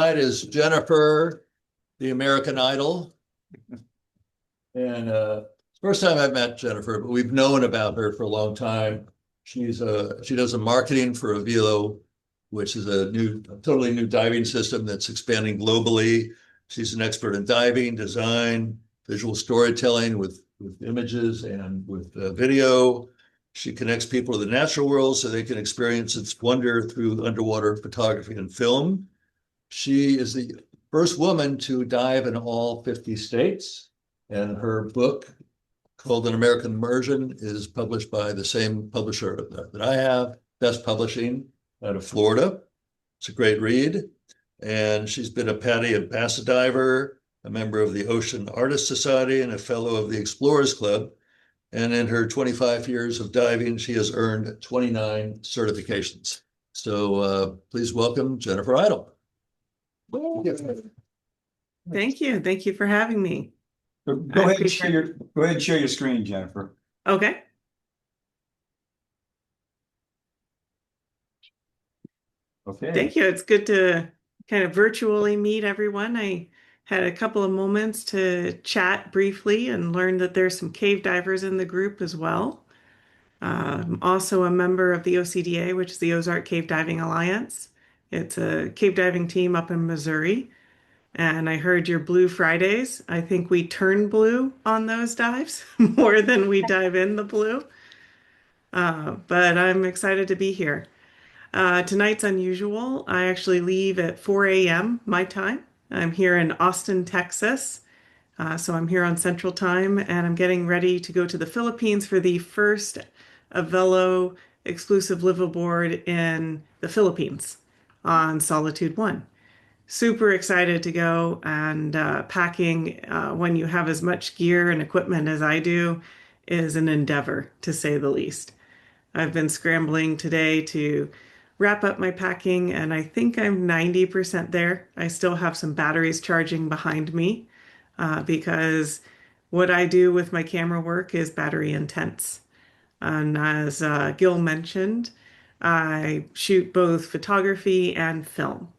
side is Jennifer, the American Idol. And first time I've met Jennifer, but we've known about her for a long time. She does a marketing for Avelo, which is a totally new diving system that's expanding globally. She's an expert in diving, design, visual storytelling with images and with video. She connects people to the natural world so they can experience its wonder through underwater photography and film. She is the first woman to dive in all 50 states, and her book called An American Immersion is published by the same publisher that I have, Best Publishing out of Florida. It's a great read. And she's been a PADI Ambassadiver, a member of the Ocean Artist Society, and a fellow of the Explorers Club. And in her 25 years of diving, she has earned 29 certifications. So please welcome Jennifer Idle. Thank you. Thank you for having me. So go ahead and share your screen, Jennifer. Okay. Okay. Thank you. It's good to kind of virtually meet everyone. I had a couple of moments to chat briefly and learned that there's some cave divers in the group as well. I'm also a member of the OCDA, which is the Ozark Cave Diving Alliance. It's a cave diving team up in Missouri. And I heard your Blue Fridays. I think we turn blue on those dives more than we dive in the blue. But I'm excited to be here. Tonight's unusual. I actually leave at 4 a.m. my time. I'm here in Austin, Texas. So I'm here on Central Time, and I'm getting ready to go to the Philippines for the first Avelo exclusive liveaboard in the Philippines on Solitude 1. Super excited to go, and packing when you have as much gear and equipment as I do is an endeavor, to say the least. I've been scrambling today to wrap up my packing, and I think I'm 90% there. I still have some batteries charging behind me because what I do with my camera work is battery intense. And as Gil mentioned, I shoot both photography and film.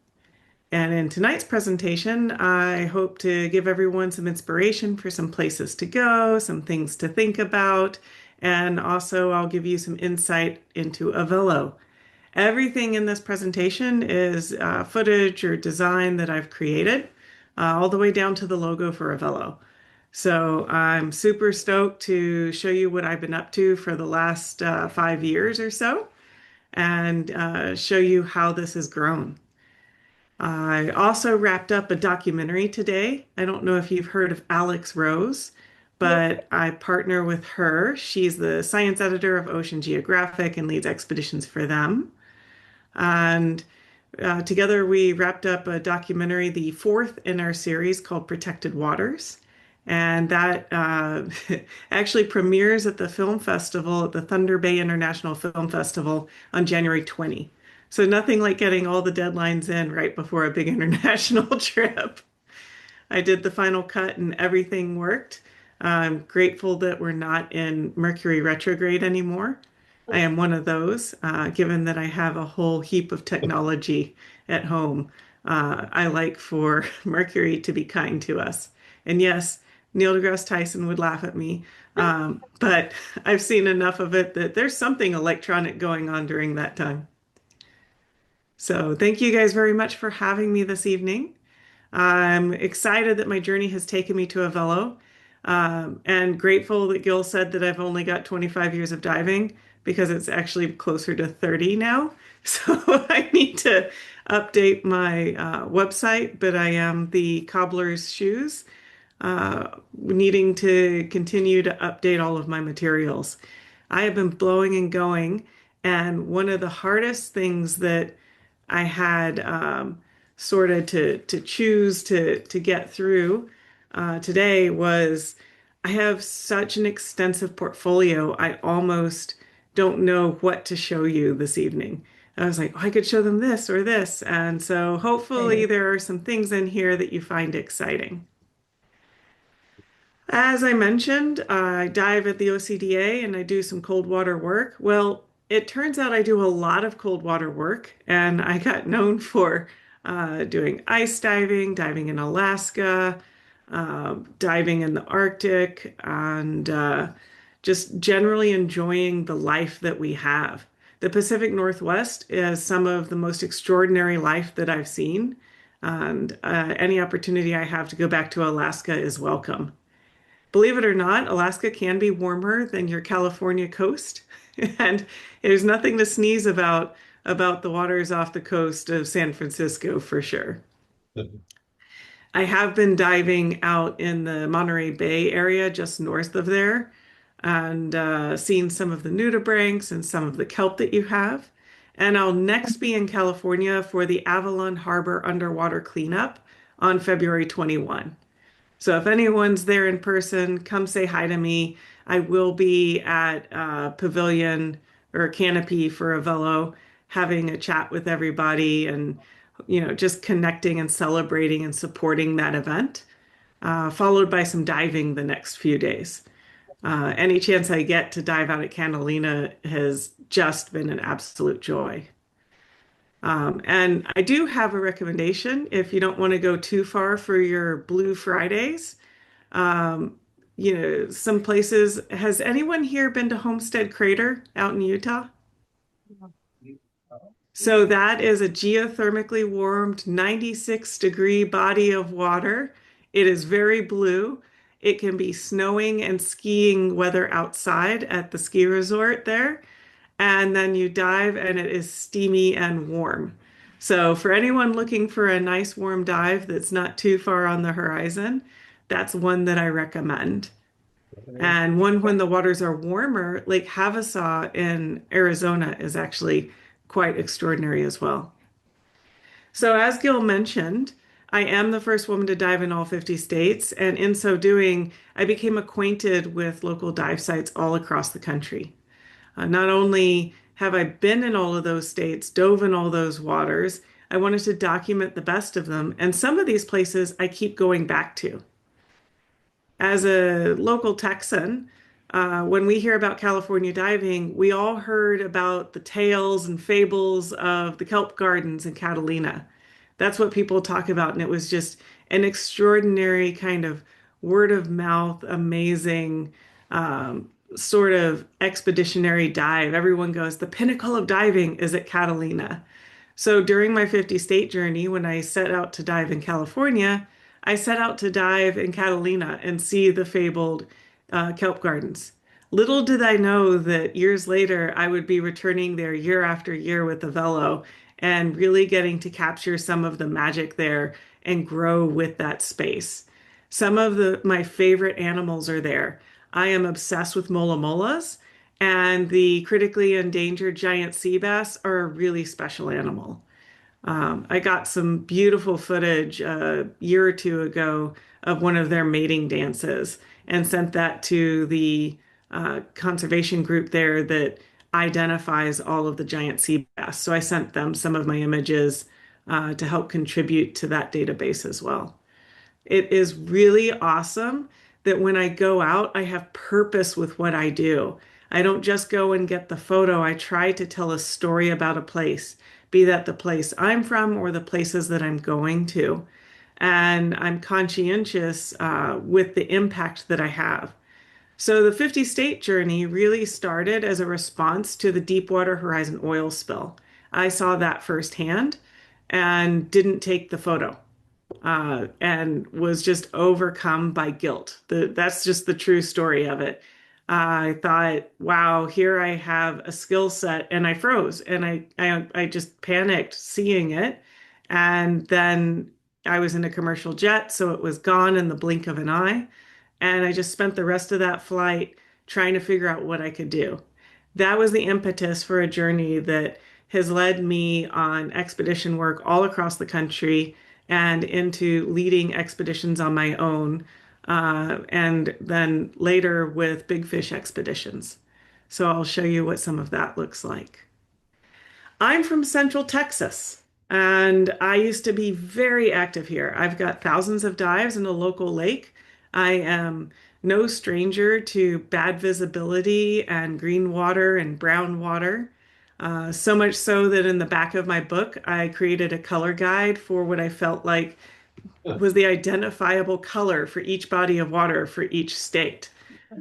And in tonight's presentation, I hope to give everyone some inspiration for some places to go, some things to think about, and also I'll give you some insight into Avelo. Everything in this presentation is footage or design that I've created, all the way down to the logo for Avelo. So I'm super stoked to show you what I've been up to for the last 5 years or so, and show you how this has grown. I also wrapped up a documentary today. I don't know if you've heard of Alex Rose, but I partner with her. She's the science editor of Ocean Geographic and leads expeditions for them. And together we wrapped up a documentary, the fourth in our series called Protected Waters. And that actually premieres at the film festival at the Thunder Bay International Film Festival on January 20. So nothing like getting all the deadlines in right before a big international trip. I did the final cut and everything worked. I'm grateful that we're not in Mercury retrograde anymore. I am one of those, given that I have a whole heap of technology at home. I like for Mercury to be kind to us. And yes, Neil deGrasse Tyson would laugh at me, but I've seen enough of it that there's something electronic going on during that time. So thank you guys very much for having me this evening. I'm excited that my journey has taken me to Avelo, and grateful that Gil said that I've only got 25 years of diving because it's actually closer to 30 now. So I need to update my website, but I am the cobbler's shoes, needing to continue to update all of my materials. I have been blowing and going, and one of the hardest things that I had sort of to choose to get through today was I have such an extensive portfolio. I almost don't know what to show you this evening. I was like, oh, I could show them this or this. And so hopefully there are some things in here that you find exciting. As I mentioned, I dive at the OCDA and I do some cold water work. Well, it turns out I do a lot of cold water work, and I got known for doing ice diving, diving in Alaska, diving in the Arctic, and just generally enjoying the life that we have. The Pacific Northwest is some of the most extraordinary life that I've seen, and any opportunity I have to go back to Alaska is welcome. Believe it or not, Alaska can be warmer than your California coast, and there's nothing to sneeze about the waters off the coast of San Francisco for sure. I have been diving out in the Monterey Bay area just north of there and seen some of the nudibranchs and some of the kelp that you have. And I'll next be in California for the Avalon Harbor underwater cleanup on February 21. So if anyone's there in person, come say hi to me. I will be at Pavilion or Canopy for Avelo, having a chat with everybody and just connecting and celebrating and supporting that event, followed by some diving the next few days. Any chance I get to dive out at Catalina has just been an absolute joy. And I do have a recommendation if you don't want to go too far for your Blue Fridays. Um, some places. Has anyone here been to Homestead Crater out in Utah? So that is a geothermically warmed 96-degree body of water. It is very blue. It can be snowing and skiing weather outside at the ski resort there. And then you dive and it is steamy and warm. So for anyone looking for a nice warm dive that's not too far on the horizon, that's one that I recommend. And one when the waters are warmer, Lake Havasaw in Arizona is actually quite extraordinary as well. So as Gil mentioned, I am the first woman to dive in all 50 states, and in so doing, I became acquainted with local dive sites all across the country. Not only have I been in all of those states, dove in all those waters, I wanted to document the best of them, and some of these places I keep going back to. As a local Texan, when we hear about California diving, we all heard about the tales and fables of the kelp gardens in Catalina. That's what people talk about, and it was just an extraordinary kind of word of mouth, amazing sort of expeditionary dive. Everyone goes, the pinnacle of diving is at Catalina. So during my 50 state journey, when I set out to dive in California, I set out to dive in Catalina and see the fabled kelp gardens. Little did I know that years later I would be returning there year after year with Avelo and really getting to capture some of the magic there and grow with that space. Some of my favorite animals are there. I am obsessed with mola molas, and the critically endangered giant sea bass are a really special animal. I got some beautiful footage a year or two ago of one of their mating dances and sent that to the conservation group there that identifies all of the giant sea bass. So I sent them some of my images to help contribute to that database as well. It is really awesome that when I go out, I have purpose with what I do. I don't just go and get the photo. I try to tell a story about a place, be that the place I'm from or the places that I'm going to. And I'm conscientious with the impact that I have. So the 50 state journey really started as a response to the Deepwater Horizon oil spill. I saw that firsthand and didn't take the photo and was just overcome by guilt. That's just the true story of it. I thought, wow, here I have a skill set, and I froze, and I just panicked seeing it, and then I was in a commercial jet, so it was gone in the blink of an eye, and I just spent the rest of that flight trying to figure out what I could do. That was the impetus for a journey that has led me on expedition work all across the country and into leading expeditions on my own, and then later with big fish expeditions. So I'll show you what some of that looks like. I'm from Central Texas, and I used to be very active here. I've got thousands of dives in a local lake. I am no stranger to bad visibility and green water and brown water. So much so that in the back of my book, I created a color guide for what I felt like was the identifiable color for each body of water for each state.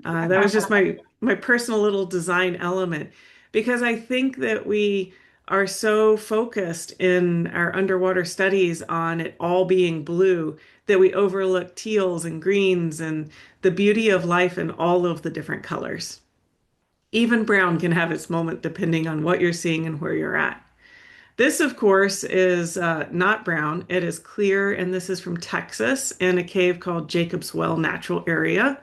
That was just my personal little design element because I think that we are so focused in our underwater studies on it all being blue that we overlook teals and greens and the beauty of life in all of the different colors. Even brown can have its moment depending on what you're seeing and where you're at. This, of course, is not brown. It is clear, and this is from Texas in a cave called Jacob's Well Natural Area.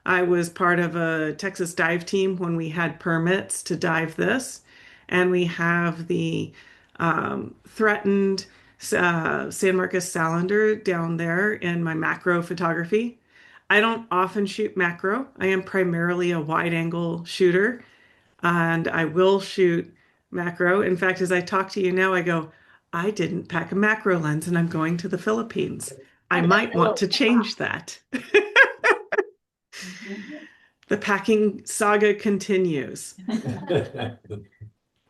I was part of a Texas dive team when we had permits to dive this, and we have the threatened San Marcos Salander down there in my macro photography. I don't often shoot macro. I am primarily a wide angle shooter, and I will shoot macro. In fact, as I talk to you now, I go, I didn't pack a macro lens and I'm going to the Philippines. I might want to change that. The packing saga continues.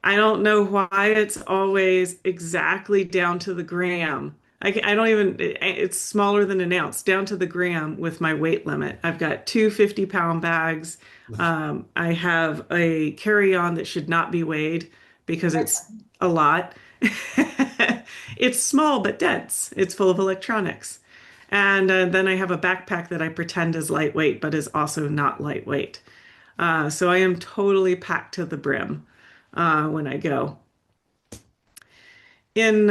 I don't know why it's always exactly down to the gram. I don't even, it's smaller than an ounce, down to the gram with my weight limit. I've got two 50-pound bags. I have a carry-on that should not be weighed because it's a lot. It's small but dense. It's full of electronics. And then I have a backpack that I pretend is lightweight, but is also not lightweight. So I am totally packed to the brim when I go. In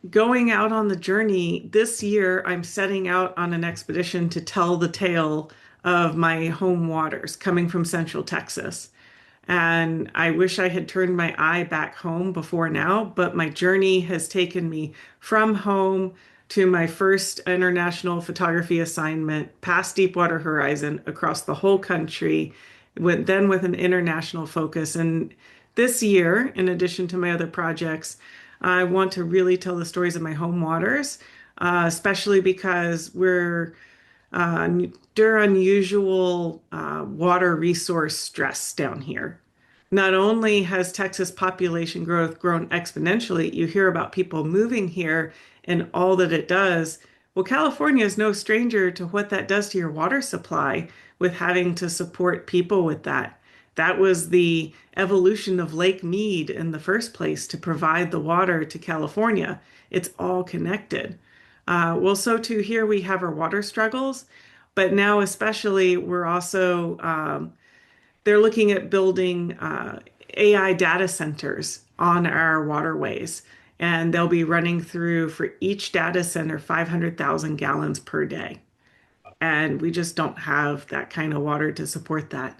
going out on the journey this year, I'm setting out on an expedition to tell the tale of my home waters coming from Central Texas. And I wish I had turned my eye back home before now, but my journey has taken me from home to my first international photography assignment, past Deepwater Horizon, across the whole country, then with an international focus. And this year, in addition to my other projects, I want to really tell the stories of my home waters, especially because we're under unusual water resource stress down here. Not only has Texas population growth grown exponentially, you hear about people moving here and all that it does. Well, California is no stranger to what that does to your water supply with having to support people with that. That was the evolution of Lake Mead in the first place to provide the water to California. It's all connected. Well, so too here we have our water struggles, but now especially we're also they're looking at building AI data centers on our waterways, and they'll be running through for each data center 500,000 gallons per day. And we just don't have that kind of water to support that.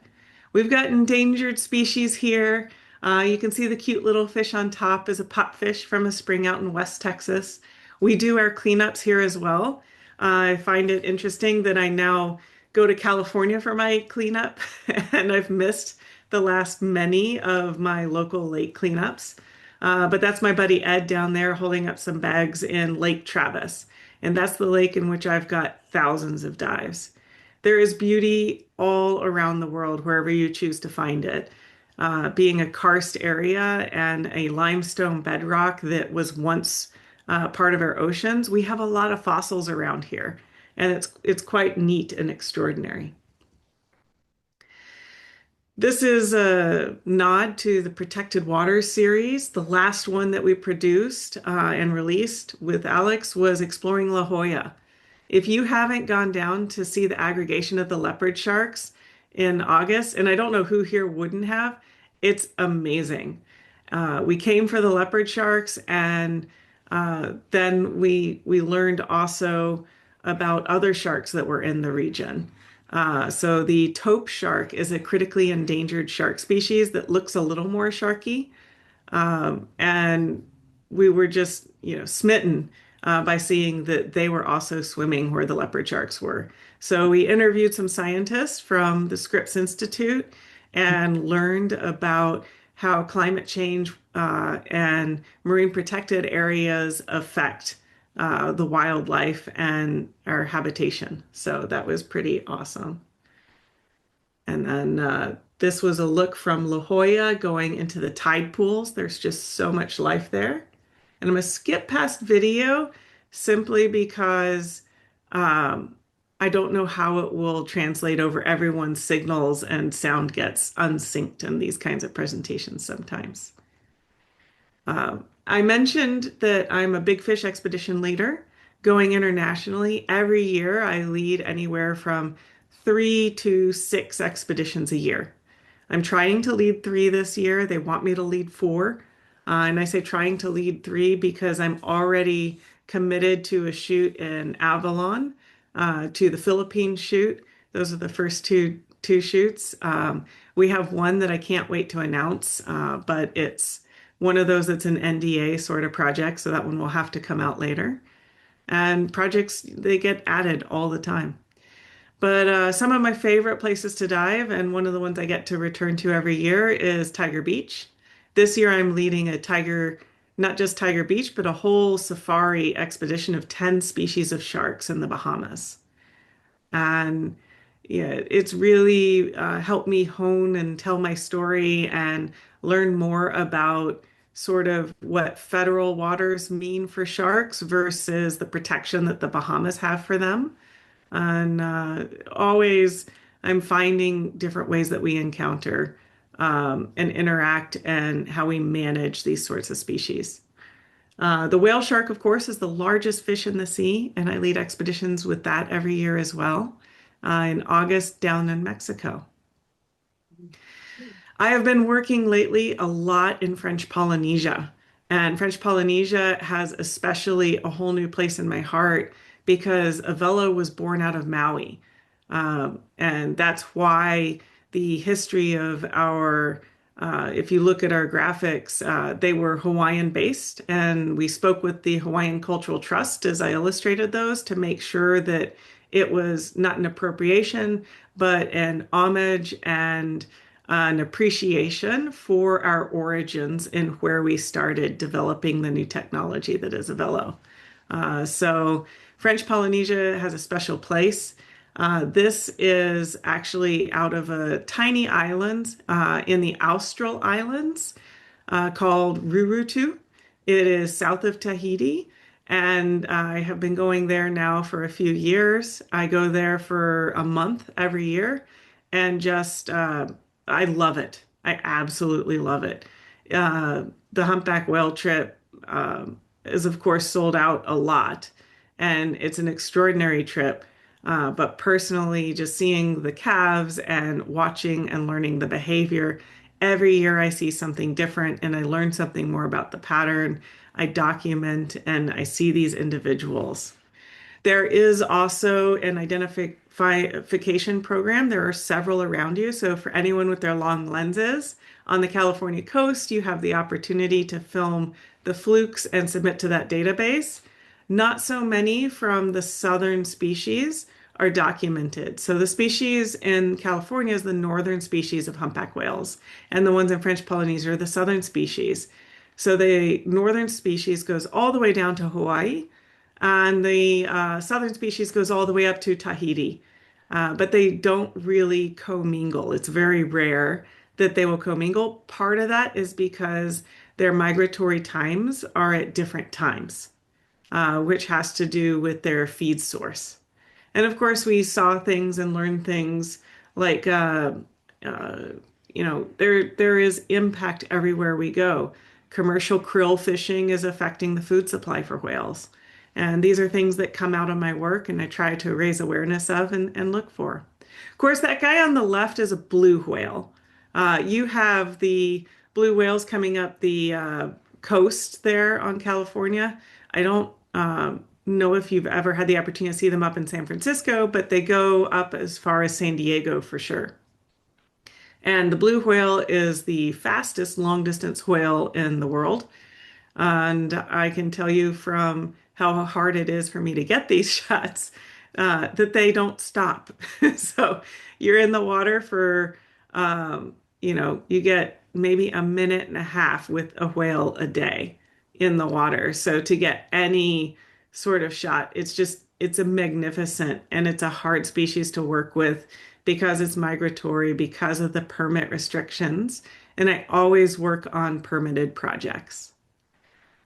We've got endangered species here. You can see the cute little fish on top is a popfish from a spring out in West Texas. We do our cleanups here as well. I find it interesting that I now go to California for my cleanup, and I've missed the last many of my local lake cleanups. But that's my buddy Ed down there holding up some bags in Lake Travis. And that's the lake in which I've got thousands of dives. There is beauty all around the world, wherever you choose to find it. Being a karst area and a limestone bedrock that was once part of our oceans, we have a lot of fossils around here, and it's quite neat and extraordinary. This is a nod to the Protected Waters series. The last one that we produced and released with Alex was Exploring La Jolla. If you haven't gone down to see the aggregation of the leopard sharks in August, and I don't know who here wouldn't have, it's amazing. We came for the leopard sharks, and then we learned also about other sharks that were in the region. So the taupe shark is a critically endangered shark species that looks a little more sharky. And we were just, smitten by seeing that they were also swimming where the leopard sharks were. So we interviewed some scientists from the Scripps Institute and learned about how climate change and marine protected areas affect the wildlife and our habitation. So that was pretty awesome. And And then this was a look from La Jolla going into the tide pools. There's just so much life there. And I'm going to skip past video simply because um, I don't know how it will translate over everyone's signals and sound gets unsynced in these kinds of presentations sometimes. I mentioned that I'm a big fish expedition leader going internationally. Every year, I lead anywhere from 3 to 6 expeditions a year. I'm trying to lead 3 this year. They want me to lead 4. And I say trying to lead 3 because I'm already committed to a shoot in Avalon, to the Philippines shoot. Those are the first two shoots. We have one that I can't wait to announce, but it's one of those that's an NDA sort of project, so that one will have to come out later. And projects, they get added all the time. But some of my favorite places to dive, and one of the ones I get to return to every year, is Tiger Beach. This year I'm leading a tiger, not just Tiger Beach, but a whole safari expedition of 10 species of sharks in the Bahamas. And yeah, it's really helped me hone and tell my story and learn more about sort of what federal waters mean for sharks versus the protection that the Bahamas have for them. And always I'm finding different ways that we encounter and interact and how we manage these sorts of species. The whale shark, of course, is the largest fish in the sea, and I lead expeditions with that every year as well, in August down in Mexico. I have been working lately a lot in French Polynesia, and French Polynesia has especially a whole new place in my heart because Avelo was born out of Maui. And that's why the history of if you look at our graphics, they were Hawaiian based, and we spoke with the Hawaiian Cultural Trust as I illustrated those to make sure that it was not an appropriation, but an homage and an appreciation for our origins and where we started developing the new technology that is Avelo. So French Polynesia has a special place. This is actually out of a tiny island in the Austral Islands called Rurutu. It is south of Tahiti, and I have been going there now for a few years. I go there for a month every year, and just I love it. I absolutely love it. The humpback whale trip is, of course, sold out a lot, and it's an extraordinary trip. But personally, just seeing the calves and watching and learning the behavior, every year I see something different and I learn something more about the pattern. I document and I see these individuals. There is also an identification program. There are several around you. So for anyone with their long lenses on the California coast, you have the opportunity to film the flukes and submit to that database. Not so many from the southern species are documented. So the species in California is the northern species of humpback whales, and the ones in French Polynesia are the southern species. So the northern species goes all the way down to Hawaii, and the southern species goes all the way up to Tahiti. But they don't really commingle. It's very rare that they will commingle. Part of that is because their migratory times are at different times, which has to do with their feed source. And of course, we saw things and learned things like, there is impact everywhere we go. Commercial krill fishing is affecting the food supply for whales. And these are things that come out of my work and I try to raise awareness of and look for. Of course, that guy on the left is a blue whale. You have the blue whales coming up the coast there on California. I don't know if you've ever had the opportunity to see them up in San Francisco, but they go up as far as San Diego for sure. And the blue whale is the fastest long distance whale in the world. And I can tell you from how hard it is for me to get these shots that they don't stop. So you're in the water for, you get maybe a minute and a half with a whale a day in the water. So to get any sort of shot, it's a magnificent and it's a hard species to work with because it's migratory, because of the permit restrictions, and I always work on permitted projects.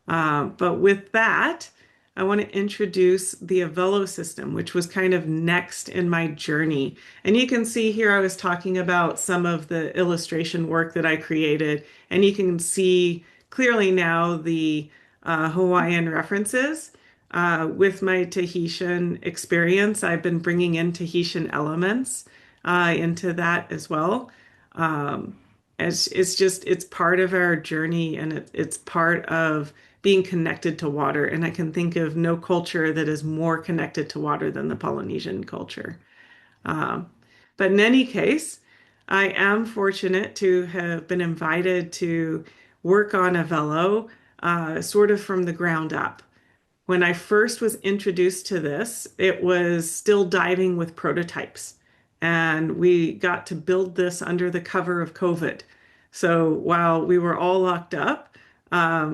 But with that, I want to introduce the Avelo system, which was kind of next in my journey. And you can see here I was talking about some of the illustration work that I created, and you can see clearly now the Hawaiian references. With my Tahitian experience, I've been bringing in Tahitian elements into that as well. Um, it's part of our journey, and it's part of being connected to water. And I can think of no culture that is more connected to water than the Polynesian culture. Um, but in any case, I am fortunate to have been invited to work on Avelo sort of from the ground up. When I first was introduced to this, it was still diving with prototypes. And we got to build this under the cover of COVID. So while we were all locked up,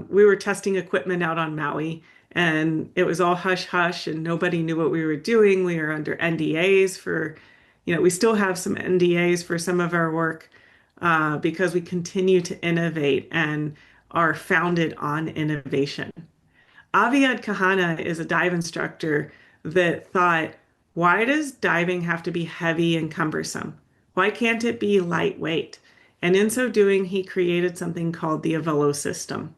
we were testing equipment out on Maui, and it was all hush hush, and nobody knew what we were doing. We were under NDAs for, we still have some NDAs for some of our work because we continue to innovate and are founded on innovation. Aviad Kahana is a dive instructor that thought, why does diving have to be heavy and cumbersome? Why can't it be lightweight? And in so doing, he created something called the Avelo System.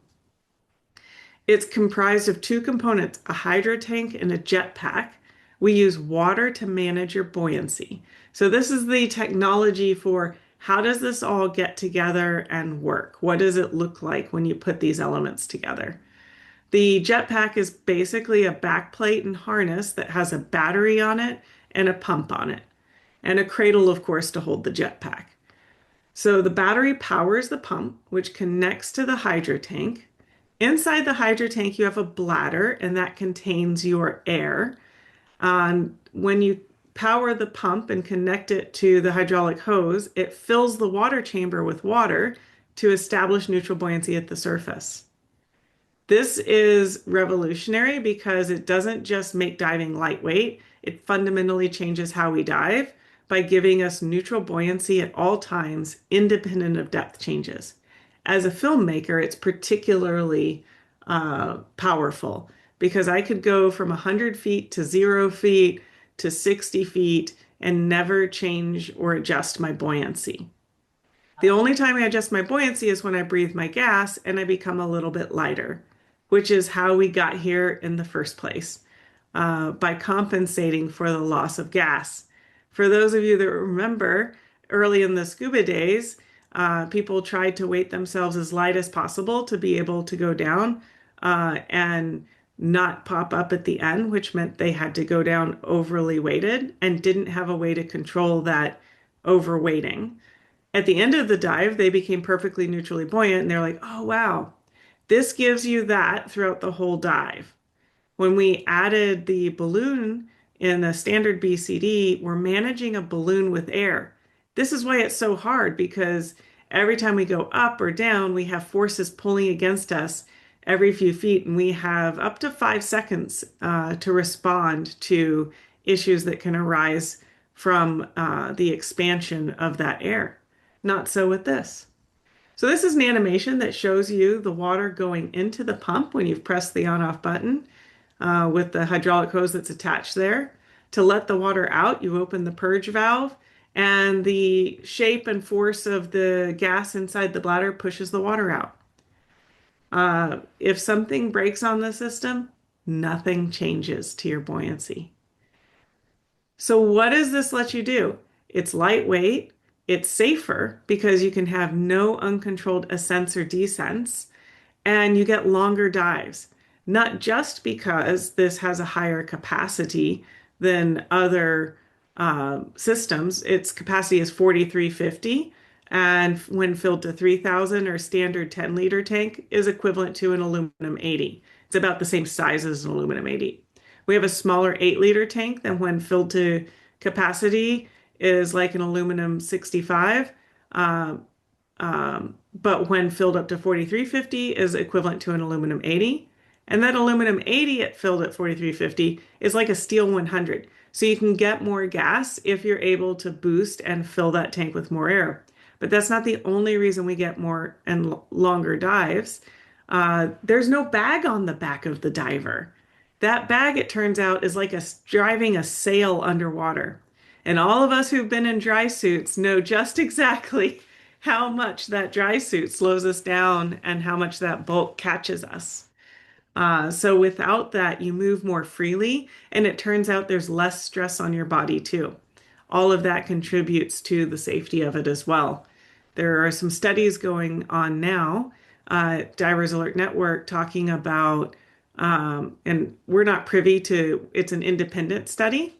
It's comprised of two components, a hydro tank and a jet pack. We use water to manage your buoyancy. So this is the technology for how does this all get together and work? What does it look like when you put these elements together? The jetpack is basically a backplate and harness that has a battery on it and a pump on it, and a cradle, of course, to hold the jetpack. So the battery powers the pump, which connects to the hydro tank. Inside the hydro tank, you have a bladder, and that contains your air. When you power the pump and connect it to the hydraulic hose, it fills the water chamber with water to establish neutral buoyancy at the surface. This is revolutionary because it doesn't just make diving lightweight, it fundamentally changes how we dive by giving us neutral buoyancy at all times, independent of depth changes. As a filmmaker, it's particularly powerful because I could go from 100 feet to 0 feet to 60 feet and never change or adjust my buoyancy. The only time I adjust my buoyancy is when I breathe my gas and I become a little bit lighter, which is how we got here in the first place, by compensating for the loss of gas. For those of you that remember, early in the scuba days, people tried to weight themselves as light as possible to be able to go down and not pop up at the end, which meant they had to go down overly weighted and didn't have a way to control that overweighting. At the end of the dive, they became perfectly neutrally buoyant, and they're like, oh, wow. This gives you that throughout the whole dive. When we added the balloon in the standard BCD, we're managing a balloon with air. This is why it's so hard, because every time we go up or down, we have forces pulling against us every few feet, and we have up to 5 seconds to respond to issues that can arise from the expansion of that air. Not so with this. So this is an animation that shows you the water going into the pump when you've pressed the on-off button with the hydraulic hose that's attached there. To let the water out, you open the purge valve, and the shape and force of the gas inside the bladder pushes the water out. If something breaks on the system, nothing changes to your buoyancy. So what does this let you do? It's lightweight. It's safer because you can have no uncontrolled ascents or descents, and you get longer dives. Not just because this has a higher capacity than other systems. Its capacity is 4,350, and when filled to 3,000 or standard 10-liter tank is equivalent to an aluminum 80. It's about the same size as an aluminum 80. We have a smaller 8-liter tank that when filled to capacity is like an aluminum 65, but when filled up to 4,350 is equivalent to an aluminum 80. And that aluminum 80 filled at 4,350 is like a steel 100. So you can get more gas if you're able to boost and fill that tank with more air. But that's not the only reason we get more and longer dives. There's no bag on the back of the diver. That bag, it turns out, is like driving a sail underwater. And all of us who've been in dry suits know just exactly how much that dry suit slows us down and how much that bulk catches us. So without that, you move more freely, and it turns out there's less stress on your body too. All of that contributes to the safety of it as well. There are some studies going on now, Divers Alert Network, talking about, and we're not privy to, it's an independent study,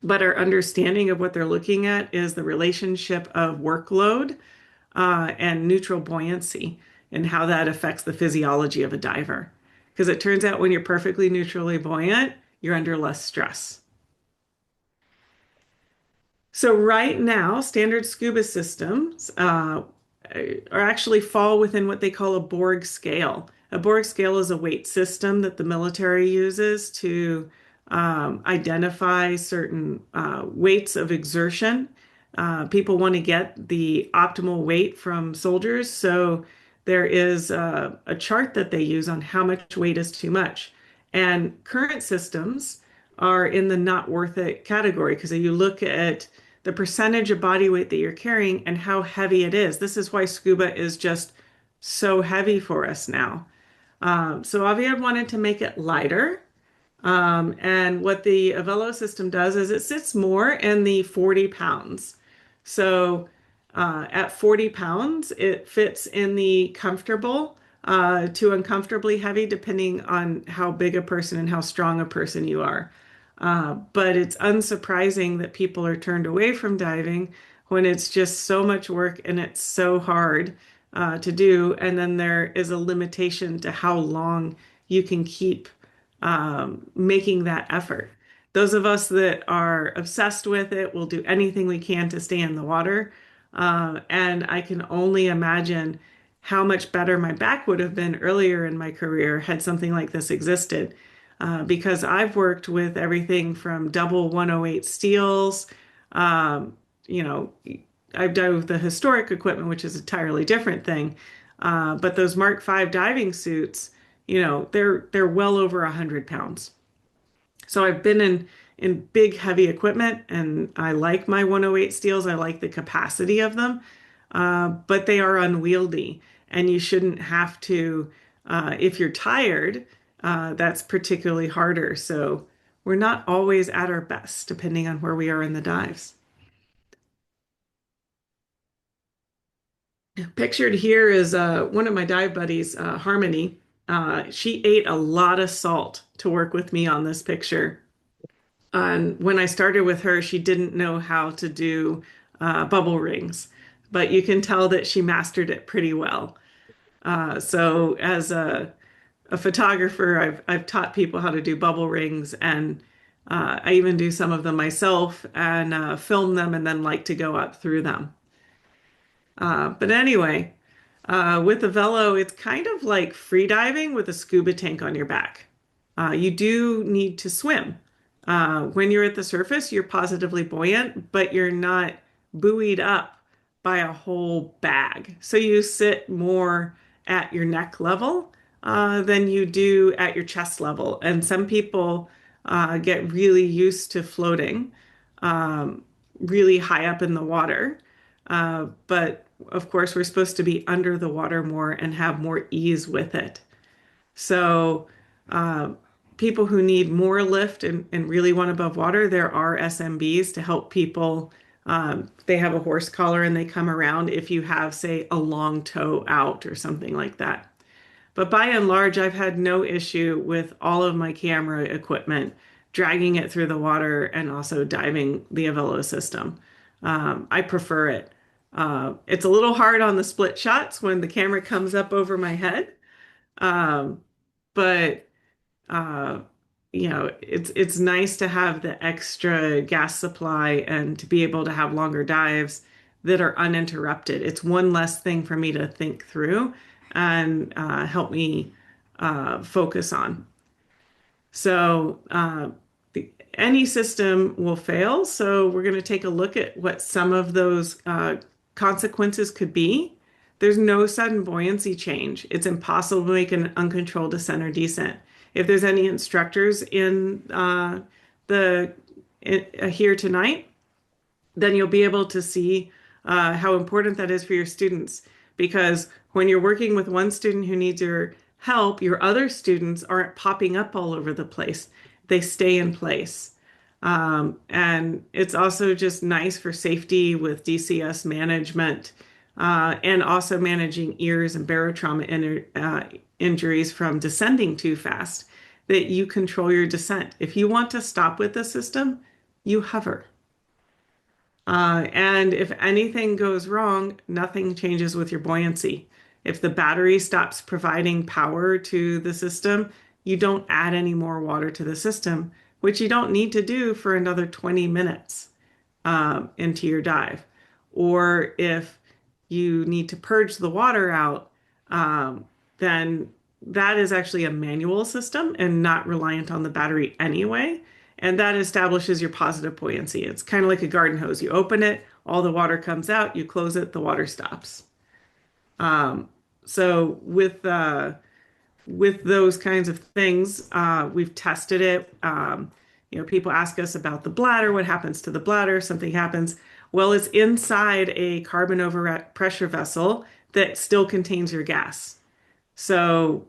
but our understanding of what they're looking at is the relationship of workload and neutral buoyancy and how that affects the physiology of a diver. Because it turns out when you're perfectly neutrally buoyant, you're under less stress. So right now, standard scuba systems are actually fall within what they call a Borg scale. A Borg scale is a weight system that the military uses to identify certain weights of exertion. People want to get the optimal weight from soldiers, so there is a chart that they use on how much weight is too much. And current systems are in the not worth it category because you look at the percentage of body weight that you're carrying and how heavy it is. This is why scuba is just so heavy for us now. So Aviad wanted to make it lighter. And what the Avelo system does is it sits more in the 40 pounds. So at 40 pounds, it fits in the comfortable to uncomfortably heavy, depending on how big a person and how strong a person you are. But it's unsurprising that people are turned away from diving when it's just so much work and it's so hard to do. And then there is a limitation to how long you can keep making that effort. Those of us that are obsessed with it will do anything we can to stay in the water. And I can only imagine how much better my back would have been earlier in my career had something like this existed. Because I've worked with everything from double 108 steels. You know, I've done with the historic equipment, which is a entirely different thing. But those Mark V diving suits, you know, they're well over 100 pounds. So I've been in big, heavy equipment, and I like my 108 steels. I like the capacity of them, but they are unwieldy, and you shouldn't have to, if you're tired, that's particularly harder. So we're not always at our best, depending on where we are in the dives. Pictured here is one of my dive buddies, Harmony. She ate a lot of salt to work with me on this picture. And when I started with her, she didn't know how to do bubble rings, but you can tell that she mastered it pretty well. So as a photographer, I've taught people how to do bubble rings, and I even do some of them myself and film them and then like to go up through them. But anyway, with the Velo, it's kind of like free diving with a scuba tank on your back. You do need to swim. When you're at the surface, you're positively buoyant, but you're not buoyed up by a whole bag. So you sit more at your neck level than you do at your chest level. And some people get really used to floating really high up in the water. But of course, we're supposed to be under the water more and have more ease with it. So, people who need more lift and really want above water, there are SMBs to help people. They have a horse collar and they come around if you have, say, a long toe out or something like that. But by and large, I've had no issue with all of my camera equipment, dragging it through the water and also diving the Avelo system. I prefer it. It's a little hard on the split shots when the camera comes up over my head. But uh, you know, it's nice to have the extra gas supply and to be able to have longer dives that are uninterrupted. It's one less thing for me to think through and help me focus on. So, any system will fail. So we're going to take a look at what some of those consequences could be. There's no sudden buoyancy change. It's impossible to make an uncontrolled ascent or descent. If there's any instructors in here tonight, then you'll be able to see how important that is for your students. Because when you're working with one student who needs your help, your other students aren't popping up all over the place. They stay in place. And it's also just nice for safety with DCS management and also managing ears and barotrauma injuries from descending too fast, that you control your descent. If you want to stop with the system, you hover. And if anything goes wrong, nothing changes with your buoyancy. If the battery stops providing power to the system, you don't add any more water to the system, which you don't need to do for another 20 minutes into your dive. Or if you need to purge the water out, then that is actually a manual system and not reliant on the battery anyway. And that establishes your positive buoyancy. It's kind of like a garden hose. You open it, all the water comes out, you close it, the water stops. So with those kinds of things, we've tested it. People ask us about the bladder. What happens to the bladder? Something happens. Well, it's inside a carbon over pressure vessel that still contains your gas. So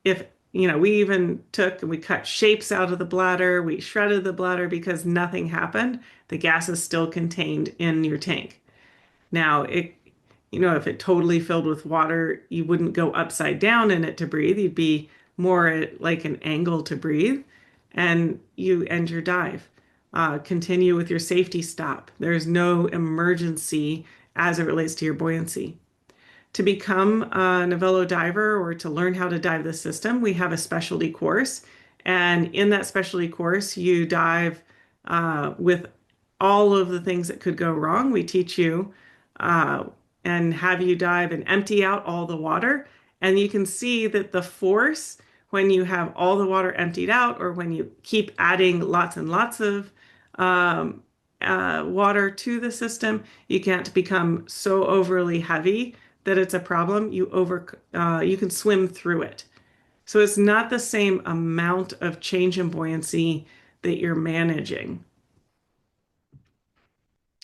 if we even took and we cut shapes out of the bladder, we shredded the bladder because nothing happened. The gas is still contained in your tank. Now, if it totally filled with water, you wouldn't go upside down in it to breathe. You'd be more at like an angle to breathe, and you end your dive. Continue with your safety stop. There's no emergency as it relates to your buoyancy. To become an Avelo diver or to learn how to dive the system, we have a specialty course. And in that specialty course, you dive with all of the things that could go wrong. We teach you and have you dive and empty out all the water. And you can see that the force, when you have all the water emptied out, or when you keep adding lots and lots of water to the system, you can't become so overly heavy that it's a problem. You can swim through it. So it's not the same amount of change in buoyancy that you're managing.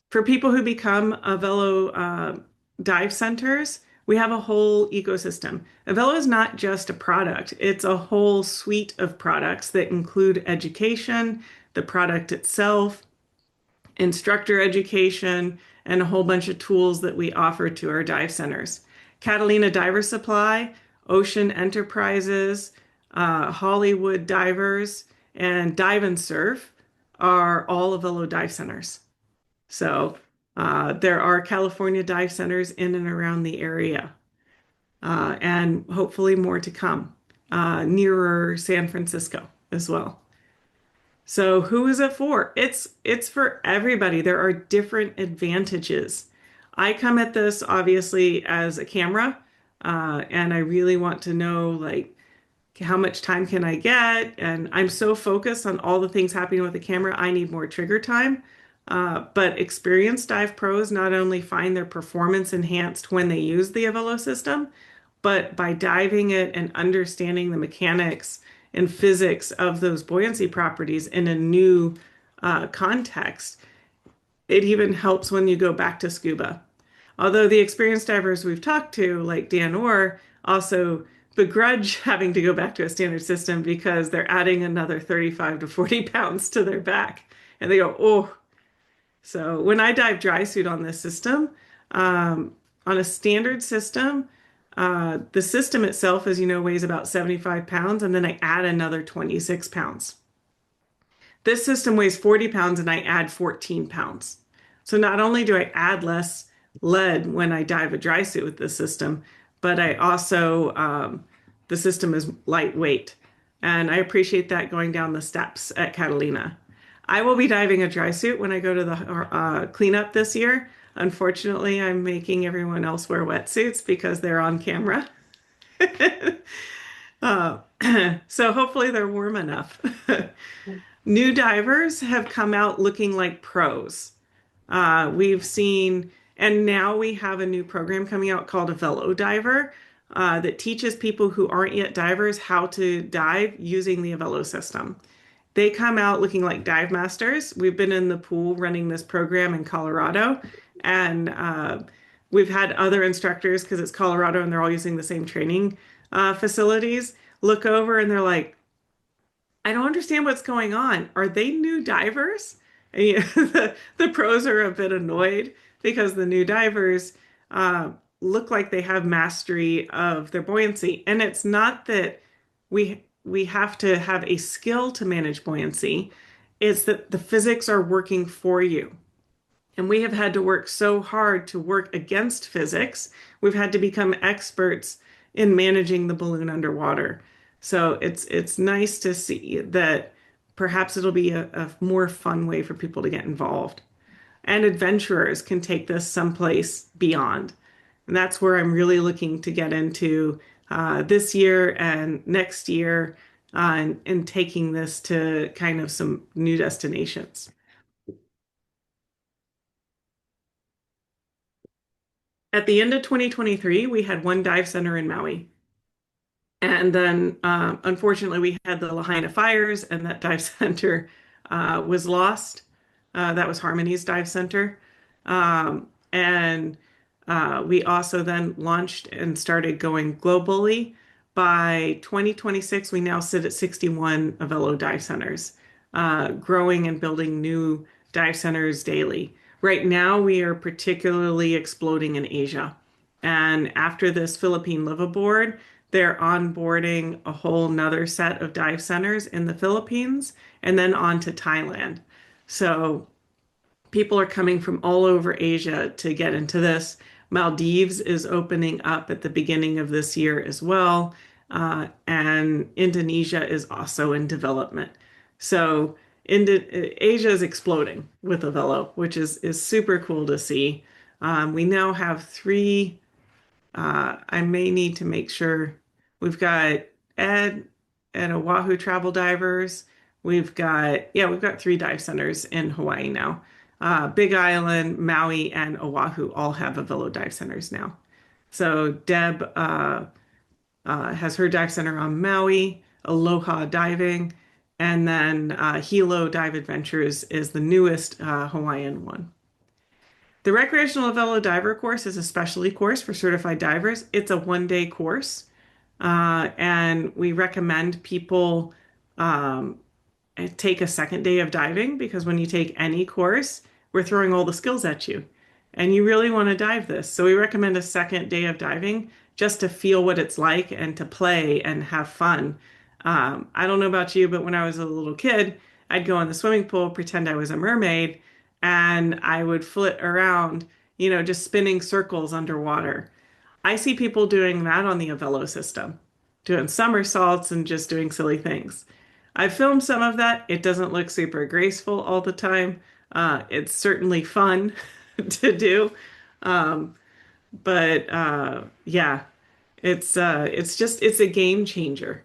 For people who become Avelo dive centers, we have a whole ecosystem. Avelo is not just a product. It's a whole suite of products that include education, the product itself, instructor education, and a whole bunch of tools that we offer to our dive centers. Catalina Diver Supply, Ocean Enterprises, Hollywood Divers, and Dive and Surf are all Avelo dive centers. So there are California dive centers in and around the area, and hopefully more to come nearer San Francisco as well. So who is it for? It's for everybody. There are different advantages. I come at this obviously as a camera, and I really want to know like how much time can I get? And I'm so focused on all the things happening with the camera, I need more trigger time. But experienced dive pros not only find their performance enhanced when they use the Avelo system, but by diving it and understanding the mechanics and physics of those buoyancy properties in a new context, it even helps when you go back to scuba. Although the experienced divers we've talked to, like Dan Orr, also begrudge having to go back to a standard system because they're adding another 35 to 40 pounds to their back. And they go, oh. So when I dive dry suit on this system, on a standard system, the system itself, as you know, weighs about 75 pounds, and then I add another 26 pounds. This system weighs 40 pounds, and I add 14 pounds. So not only do I add less lead when I dive a dry suit with this system, but I also, the system is lightweight. And I appreciate that going down the steps at Catalina. I will be diving a dry suit when I go to the cleanup this year. Unfortunately, I'm making everyone else wear wetsuits because they're on camera. So hopefully they're warm enough. New divers have come out looking like pros. We've seen, and now we have a new program coming out called Avelo Diver that teaches people who aren't yet divers how to dive using the Avelo system. They come out looking like dive masters. We've been in the pool running this program in Colorado, and we've had other instructors because it's Colorado and they're all using the same training facilities look over and they're like, I don't understand what's going on. Are they new divers? And, the pros are a bit annoyed because the new divers look like they have mastery of their buoyancy. And it's not that we have to have a skill to manage buoyancy. It's that the physics are working for you. And we have had to work so hard to work against physics. We've had to become experts in managing the balloon underwater. So it's nice to see that perhaps it'll be a more fun way for people to get involved. And adventurers can take this someplace beyond. And that's where I'm really looking to get into this year and next year and taking this to kind of some new destinations. At the end of 2023, we had one dive center in Maui. And then, unfortunately, we had the Lahaina fires, and that dive center was lost. That was Harmony's dive center. And we also then launched and started going globally. By 2026, we now sit at 61 Avelo dive centers, growing and building new dive centers daily. Right now, we are particularly exploding in Asia. And after this Philippine liveaboard, they're onboarding a whole nother set of dive centers in the Philippines and then on to Thailand. So people are coming from all over Asia to get into this. Maldives is opening up at the beginning of this year as well. And Indonesia is also in development. So Asia is exploding with Avelo, which is super cool to see. We now have three. I may need to make sure we've got Ed at Oahu Travel Divers. We've got three dive centers in Hawaii now. Big Island, Maui, and Oahu all have Avelo dive centers now. So Deb has her dive center on Maui, Aloha Diving, and then Hilo Dive Adventures is the newest Hawaiian one. The Recreational Avelo Diver course is a specialty course for certified divers. It's a one-day course, and we recommend people take a second day of diving because when you take any course, we're throwing all the skills at you, and you really want to dive this. So we recommend a second day of diving just to feel what it's like and to play and have fun. I don't know about you, but when I was a little kid, I'd go in the swimming pool, pretend I was a mermaid, and I would flit around, just spinning circles underwater. I see people doing that on the Avelo system, doing somersaults and just doing silly things. I filmed some of that. It doesn't look super graceful all the time. It's certainly fun to do. But yeah, it's a game changer.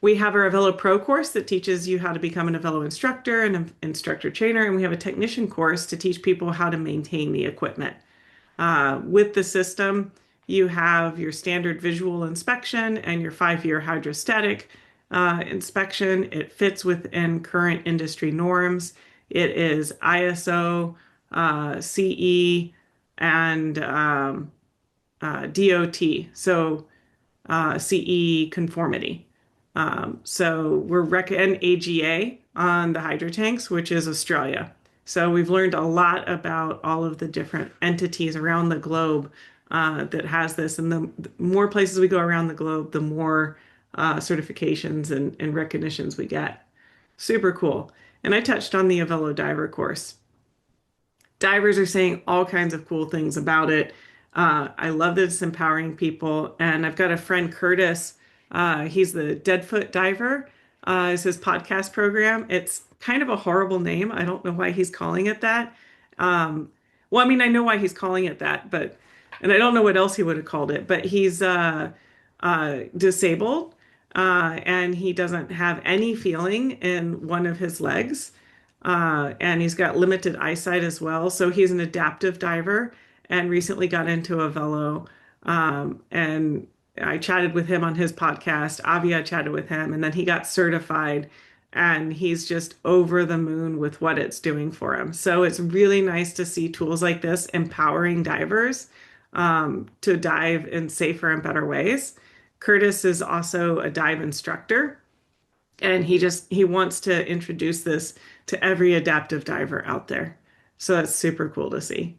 We have our Avelo Pro course that teaches you how to become an Avelo instructor and an instructor trainer, and we have a technician course to teach people how to maintain the equipment. With the system, you have your standard visual inspection and your 5-year hydrostatic inspection. It fits within current industry norms. It is ISO, CE, and DOT, so CE conformity. So we're and AGA on the hydro tanks, which is Australia. So we've learned a lot about all of the different entities around the globe that has this. And the more places we go around the globe, the more certifications and recognitions we get. Super cool. And I touched on the Avelo Diver course. Divers are saying all kinds of cool things about it. I love that it's empowering people. And I've got a friend, Curtis. He's the Deadfoot Diver, is his podcast program. It's kind of a horrible name. I don't know why he's calling it that. Well, I mean, I know why he's calling it that, and I don't know what else he would have called it, but he's disabled. and he doesn't have any feeling in one of his legs. And he's got limited eyesight as well. So he's an adaptive diver and recently got into Avelo. And I chatted with him on his podcast. Avia chatted with him, and then he got certified. And he's just over the moon with what it's doing for him. So it's really nice to see tools like this empowering divers to dive in safer and better ways. Curtis is also a dive instructor, and he wants to introduce this to every adaptive diver out there. So that's super cool to see.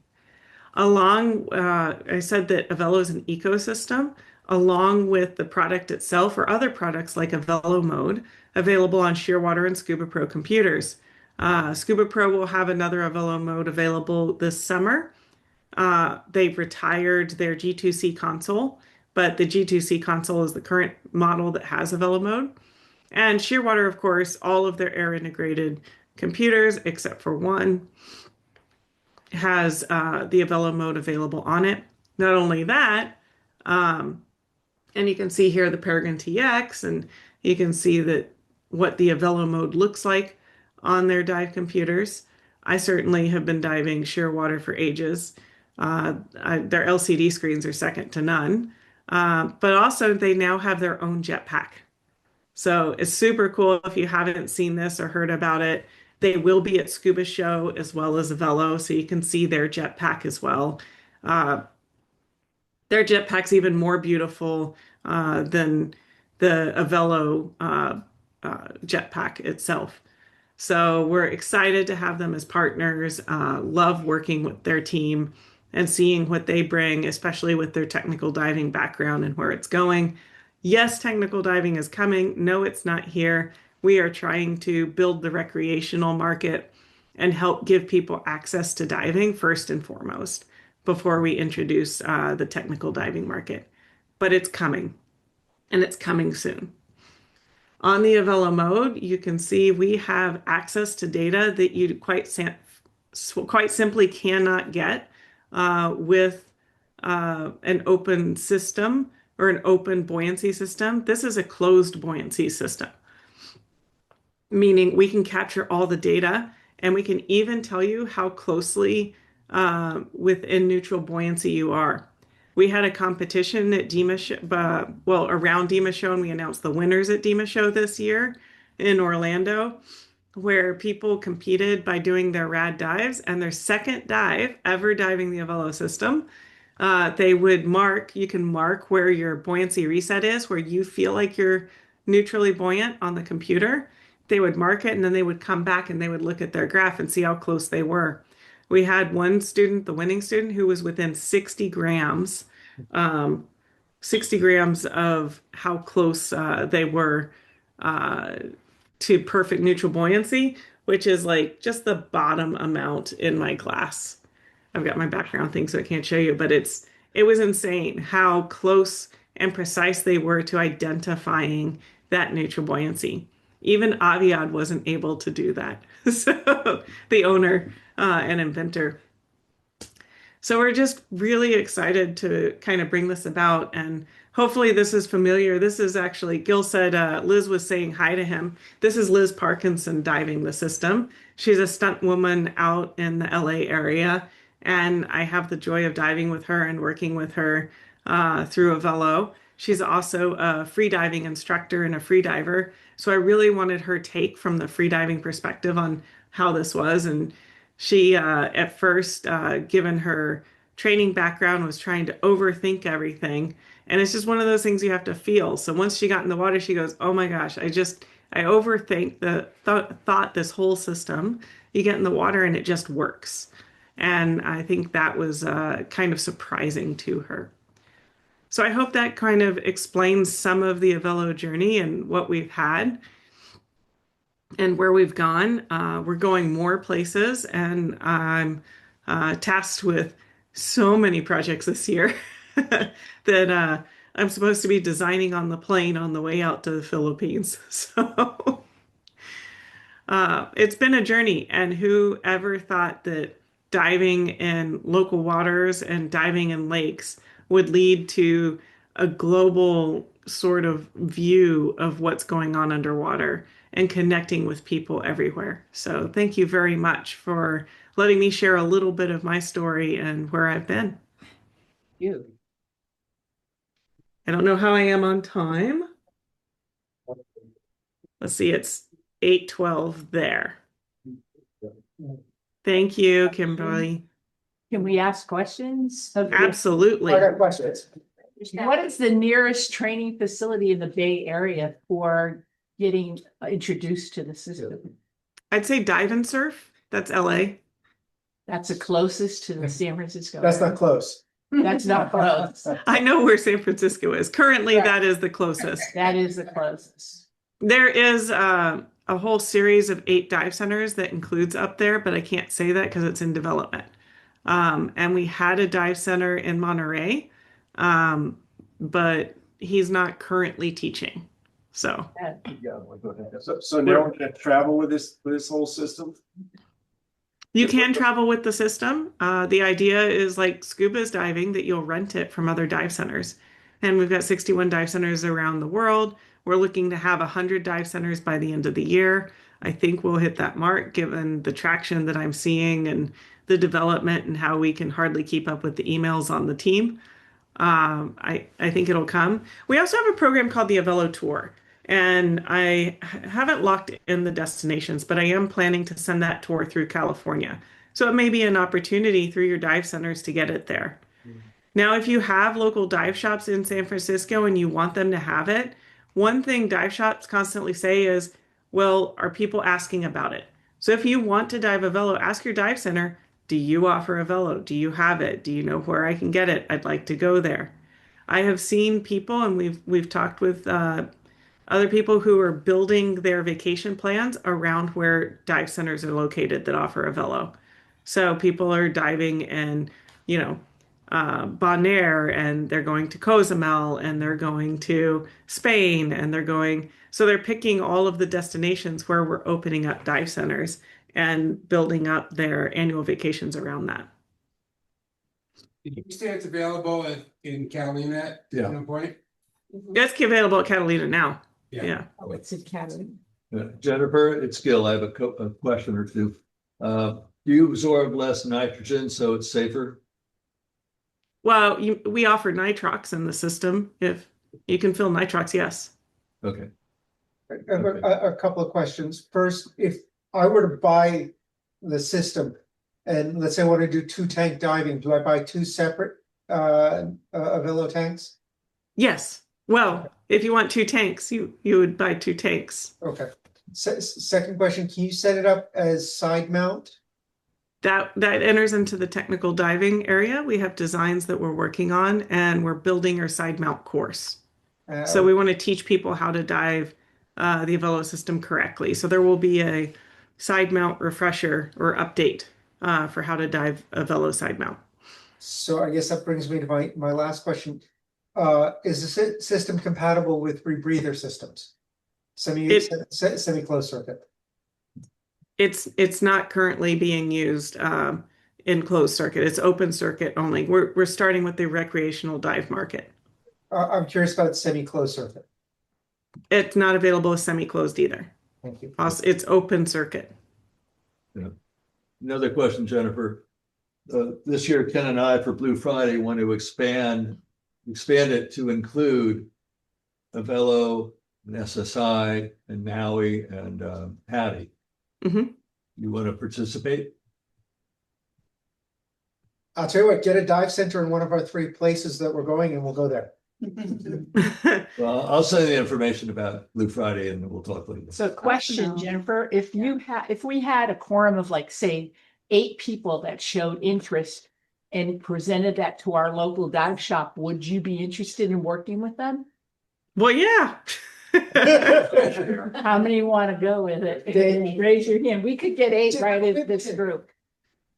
I said that Avelo is an ecosystem, along with the product itself or other products like Avelo Mode, available on Shearwater and Scuba Pro computers. Scuba Pro will have another Avelo Mode available this summer. They've retired their G2C console, but the G2C console is the current model that has Avelo Mode. And Shearwater, of course, all of their air integrated computers, except for one, has the Avelo Mode available on it. Not only that, and you can see here the Peregrine TX, and you can see that what the Avelo Mode looks like on their dive computers. I certainly have been diving Shearwater for ages. Their LCD screens are second to none. But also, they now have their own jetpack. So it's super cool if you haven't seen this or heard about it. They will be at Scuba Show as well as Avelo, so you can see their jetpack as well. Uh, their jetpack's even more beautiful than the Avelo jetpack itself. So we're excited to have them as partners, love working with their team and seeing what they bring, especially with their technical diving background and where it's going. Yes, technical diving is coming. No, it's not here. We are trying to build the recreational market and help give people access to diving first and foremost before we introduce the technical diving market. But it's coming, and it's coming soon. On the Avelo Mode, you can see we have access to data that you quite simply cannot get with an open system or an open buoyancy system. This is a closed buoyancy system, meaning we can capture all the data, and we can even tell you how closely within neutral buoyancy you are. We had a competition at DEMA around DEMA Show, and we announced the winners at DEMA Show this year in Orlando, where people competed by doing their rad dives, and their second dive ever diving the Avelo system. You can mark where your buoyancy reset is, where you feel like you're neutrally buoyant on the computer. They would mark it, and then they would come back and they would look at their graph and see how close they were. We had one student, the winning student, who was within 60 grams, 60 grams of how close they were to perfect neutral buoyancy, which is like just the bottom amount in my glass. I've got my background thing, so I can't show you, but it was insane how close and precise they were to identifying that neutral buoyancy. Even Aviad wasn't able to do that. So the owner and inventor. So we're just really excited to kind of bring this about, and hopefully this is familiar. This is actually, Gil said, Liz was saying hi to him. This is Liz Parkinson diving the system. She's a stunt woman out in the LA area, and I have the joy of diving with her and working with her through Avelo. She's also a free diving instructor and a free diver. So I really wanted her take from the free diving perspective on how this was. And she, at first, given her training background, was trying to overthink everything. And it's just one of those things you have to feel. So once she got in the water, she goes, oh my gosh, I overthink the thought this whole system. You get in the water and it just works. And I think that was kind of surprising to her. So I hope that kind of explains some of the Avelo journey and what we've had and where we've gone. We're going more places, and I'm tasked with so many projects this year that I'm supposed to be designing on the plane on the way out to the Philippines. So it's been a journey, and whoever thought that diving in local waters and diving in lakes would lead to a global sort of view of what's going on underwater and connecting with people everywhere. So thank you very much for letting me share a little bit of my story and where I've been. You. I don't know how I am on time. Let's see, it's 8:12 there. Thank you, Kimberly. Can we ask questions? Absolutely. I got questions. What is the nearest training facility in the Bay Area for getting introduced to the system? I'd say dive and surf. That's LA. That's the closest to the San Francisco. That's not area. close. That's not close. I know where San Francisco is. Currently, Right. that is the closest. That is the closest. There is a whole series of 8 dive centers that includes up there, but I can't say that because it's in development. And we had a dive center in Monterey, but he's not currently teaching. So So now we're gonna travel with this whole system? you can travel with the system. The idea is like scuba's diving, that you'll rent it from other dive centers. And we've got 61 dive centers around the world. We're looking to have 100 dive centers by the end of the year. I think we'll hit that mark given the traction that I'm seeing and the development and how we can hardly keep up with the emails on the team. I think it'll come. We also have a program called the Avelo Tour, and I haven't locked in the destinations, but I am planning to send that tour through California. So it may be an opportunity through your dive centers to get it there. Now, if you have local dive shops in San Francisco and you want them to have it, one thing dive shops constantly say is, well, are people asking about it? So if you want to dive a Velo, ask your dive center, do you offer a Velo? Do you have it? Do you know where I can get it? I'd like to go there. I have seen people, and we've talked with other people who are building their vacation plans around where dive centers are located that offer a Velo. So people are diving in, Bonaire, and they're going to Cozumel, and they're going to Spain, and they're picking all of the destinations where we're opening up dive centers and building up their annual vacations around that. Did you say it's available in Catalina at Yeah. some point? It's available at Catalina now. Yeah. Oh, it's in Canada. Jennifer, it's Gil. I have a question or two. Do you absorb less nitrogen, so it's safer? Well, we offer nitrox in the system. If you can fill nitrox, yes. Okay. A couple of questions. First, if I were to buy the system, and let's say I want to do 2 tank diving, do I buy 2 separate Avelo tanks? Yes. Well, if you want 2 tanks, you would buy 2 tanks. Okay. Second question, can you set it up as side mount? That enters into the technical diving area. We have designs that we're working on, and we're building our side mount course. So we want to teach people how to dive the Avelo system correctly. So there will be a side mount refresher or update for how to dive a Avelo side mount. So I guess that brings me to my last question. Is the system compatible with rebreather systems? Semi-closed circuit. It's not currently being used in closed circuit. It's open circuit only. We're starting with the recreational dive market. I'm curious about semi-closed circuit. It's not available as semi-closed either. Thank you. It's open circuit. Yeah. Another question, Jennifer. This year, Ken and I for Blue Friday want to expand it to include Avelo and SSI and Maui and PADI. Mhm. You want to participate? I'll tell you what, get a dive center in one of our 3 places that we're going and we'll go there. Well, I'll send the information about Blue Friday and we'll talk later. So question, Jennifer, if we had a quorum of like, say, 8 people that showed interest and presented that to our local dive shop, would you be interested in working with them? Well, yeah. How many want to go with it? Raise your hand. We could get 8 right in this group.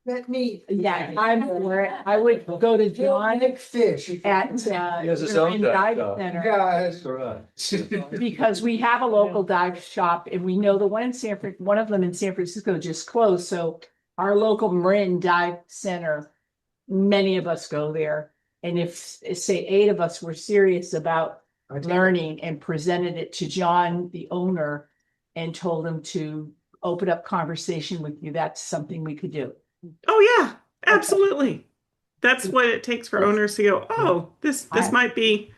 Let me. Yeah, I'm for it. I would go to John Big fish. at has his own Marin dive Dive shop. Center. Yeah. That's all right. Because we have a local dive shop and we know the one in one of them in San Francisco just closed. So our local Marin Dive Center, many of us go there. And if say 8 of us were serious about learning and presented it to John, the owner, and told him to open up conversation with you. That's something we could do. Oh yeah, absolutely. That's what it takes for owners to go, oh, this might be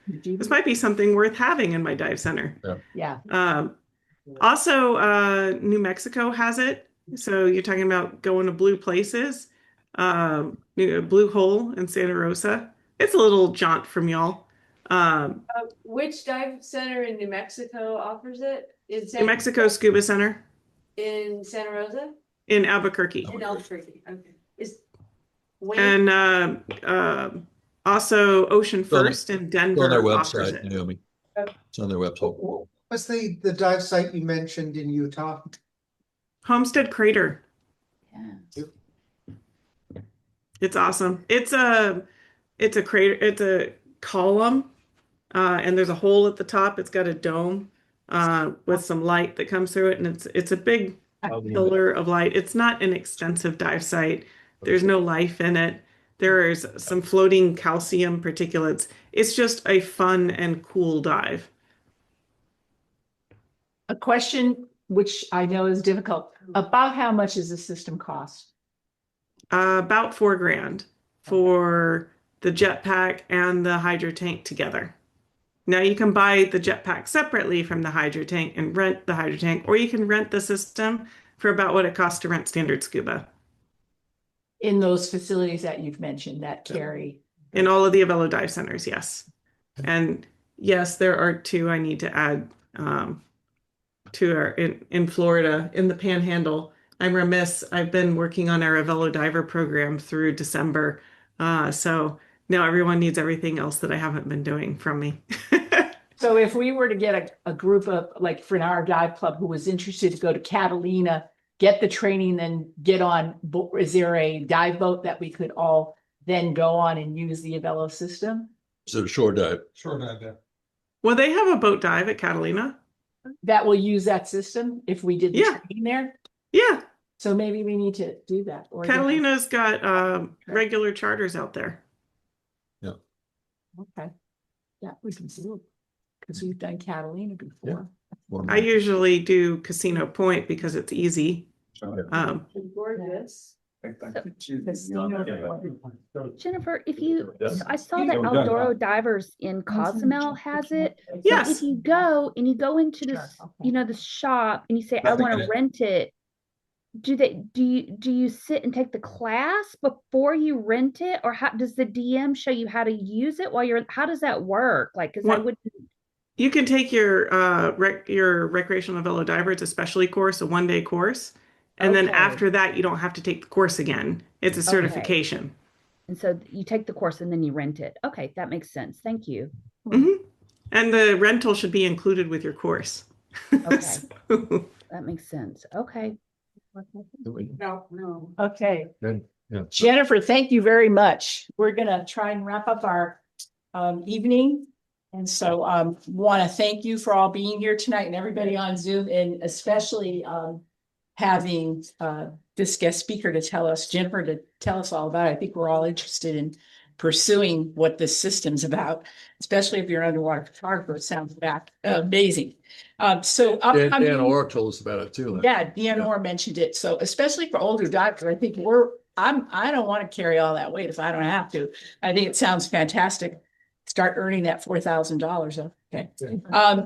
something worth having in my dive center. Yeah. Also, New Mexico has it. So you're talking about going to blue places. Blue Hole in Santa Rosa. It's a little jaunt from y'all. Which dive center in New Mexico offers it? New Mexico Scuba Center In Santa Rosa? in Albuquerque. In Albuquerque, okay. And also Ocean It's on- First in It's on their Denver offers website, it. Naomi. It's on their website. What's the dive site you mentioned in Utah? Homestead Crater. Yeah. It's awesome. It's a crater, it's a column, and there's a hole at the top. It's got a dome with some light that comes through it, and it's a big pillar of light. It's not an extensive dive site. There's no life in it. There's some floating calcium particulates. It's just a fun and cool dive. A question which I know is difficult. About how much does the system cost? About $4,000 for the jetpack and the hydro tank together. Now you can buy the jetpack separately from the hydro tank and rent the hydro tank, or you can rent the system for about what it costs to rent standard scuba. In those facilities that you've mentioned that carry. In all of the Avelo dive centers, yes. And yes, there are two I need to add to our in Florida, in the Panhandle. I'm remiss. I've been working on our Avelo diver program through December. So now everyone needs everything else that I haven't been doing from me. So if we were to get a group of, like for our dive club who was interested to go to Catalina, get the training, then get on, is there a dive boat that we could all then go on and use the Avelo system? Is it a shore dive? Sure, not that. Well, they have a boat dive at Catalina. That will use that system if we did the Yeah. training there? Yeah, So maybe we need to do that. Or Catalina's got regular charters out there. Okay. Yeah, we can do it. Because we've done Catalina before. I usually do Casino Point because it's easy. Gorgeous. Jennifer, I saw that Eldorado Divers in Cozumel has it. So Yes. if you go into this, the shop and you say, I want to rent it, do you sit and take the class before you rent it, or how does the DM show you how to use it while how does that work? Like, because I Well, wouldn't. You can take your recreational Velo diver. It's a specialty course, a 1-day course. And then Okay. after that, you don't have to take the course again. It's a certification. And so you take the course and then you rent it. Okay, that makes sense. Thank you. Mm-hmm. And the rental should be included with your course. Okay. So- That makes sense. Okay. No. Okay. Good. Yeah. Jennifer, thank you very much. We're gonna try and wrap up our evening. And so want to thank you for all being here tonight and everybody on Zoom, and especially having this guest speaker to tell us, Jennifer, to tell us all about it. I think we're all interested in pursuing what this system's about, especially if you're an underwater photographer. It sounds amazing. So Dan upcoming. Orr told us about it too. Yeah, Dan Orr mentioned it. So especially for older divers, I think I don't want to carry all that weight if I don't have to. I think it sounds fantastic. Start earning that $4,000. Okay.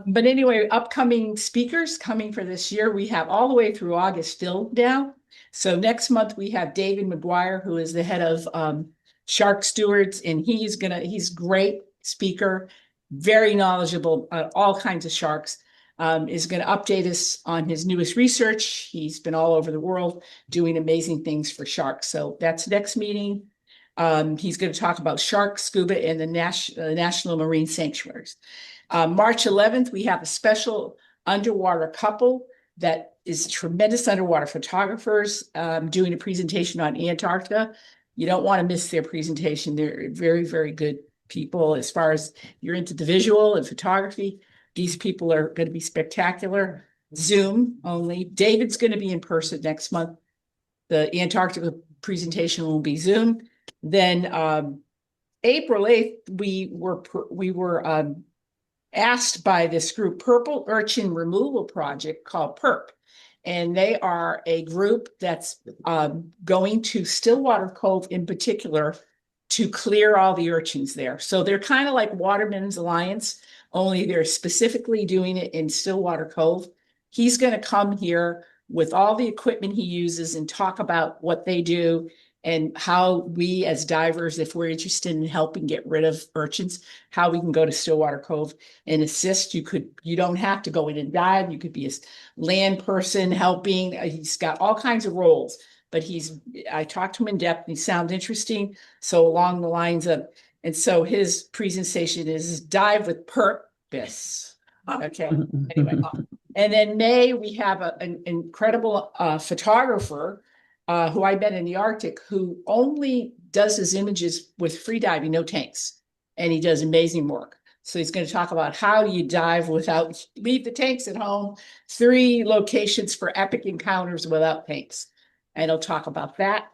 But anyway, upcoming speakers coming for this year, we have all the way through August still now. So next month we have David McGuire, who is the head of Shark Stewards, and he's great speaker, very knowledgeable, all kinds of sharks. Is going to update us on his newest research. He's been all over the world doing amazing things for sharks. So that's next meeting. He's going to talk about shark, scuba, and the National Marine Sanctuaries. March 11th, we have a special underwater couple that is tremendous underwater photographers doing a presentation on Antarctica. You don't want to miss their presentation. They're very, very good people. As far as you're into the visual and photography, these people are going to be spectacular. Zoom only. David's going to be in person next month. The Antarctica presentation will be Zoom. Then April 8th, we were asked by this group, Purple Urchin Removal Project, called PERP. And they are a group that's going to Stillwater Cove in particular to clear all the urchins there. So they're kind of like Watermen's Alliance, only they're specifically doing it in Stillwater Cove. He's going to come here with all the equipment he uses and talk about what they do and how we as divers, if we're interested in helping get rid of urchins, how we can go to Stillwater Cove and assist. You don't have to go in and dive. You could be a land person helping. He's got all kinds of roles, but I talked to him in depth and he sounds interesting. So along the lines of, and so his presentation is dive with purpose. Okay, anyway. And then May, we have an incredible photographer who I met in the Arctic, who only does his images with free diving, no tanks. And he does amazing work. So he's going to talk about how you dive without, leave the tanks at home, 3 locations for epic encounters without tanks. And he'll talk about that.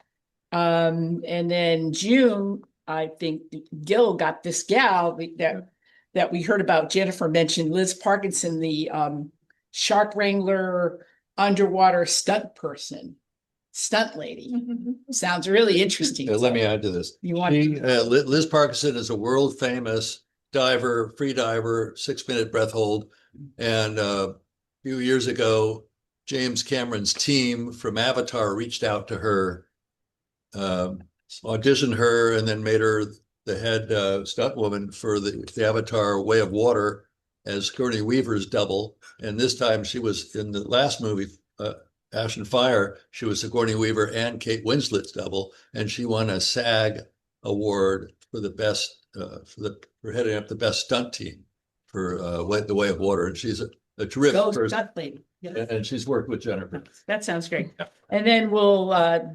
And then June, I think Gil got this gal that we heard about. Jennifer mentioned Liz Parkinson, the shark wrangler, underwater stunt lady. Sounds really interesting. Let me add to this. Liz Parkinson is a world famous diver, free diver, 6-minute breath hold. And a few years ago, James Cameron's team from Avatar reached out to her, auditioned her, and then made her the head stunt woman for the Avatar Way of Water as Sigourney Weaver's double. And this time she was in the last movie, Ash and Fire, she was Sigourney Weaver and Kate Winslet's double, and she won a SAG award for the best, for heading up the best stunt team for the Way of Water. And she's a terrific person. Stunt lady. Yeah. And she's worked with Jennifer. That sounds great. And then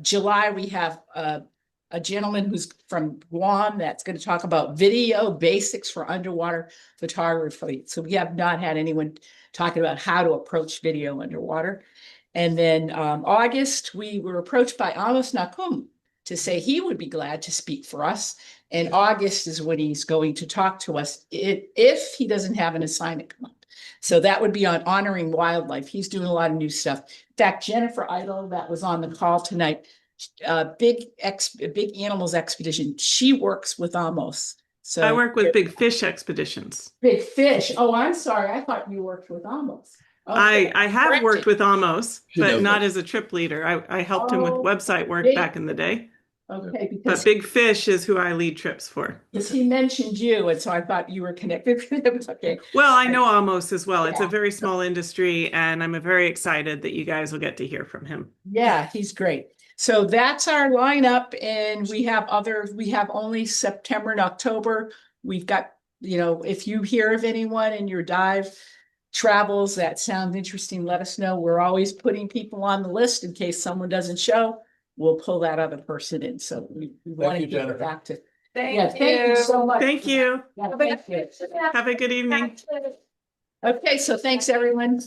July, we have a gentleman who's from Guam that's going to talk about video basics for underwater photography. So we have not had anyone talking about how to approach video underwater. And then August, we were approached by Amos Nakum to say he would be glad to speak for us. And August is when he's going to talk to us if he doesn't have an assignment come up. So that would be on honoring wildlife. He's doing a lot of new stuff. In fact, Jennifer Idle, that was on the call tonight, big animals expedition. She works with Amos. So I work with big fish expeditions. Big fish. Oh, I'm sorry. I thought you worked with Amos. Okay. I have worked with Amos, but knows not it. as a trip leader. I helped him with website work big- back in the day. Okay, But because Big Fish is who I lead trips for. he mentioned you, and so I thought you were connected with him. Okay. Well, I know Amos as well. It's Yeah. a very small industry, and I'm very excited that you guys will get to hear from him. Yeah, he's great. So that's our lineup, and we have only September and October. We've got, if you hear of anyone in your dive travels that sounds interesting, let us know. We're always putting people on the list in case someone doesn't show. We'll pull that other person in. So we want to you, get Jennifer. back to. Thank Yeah, thank you so much. Thank you. Yeah, thank you. Have a good evening. Okay, so thanks, everyone.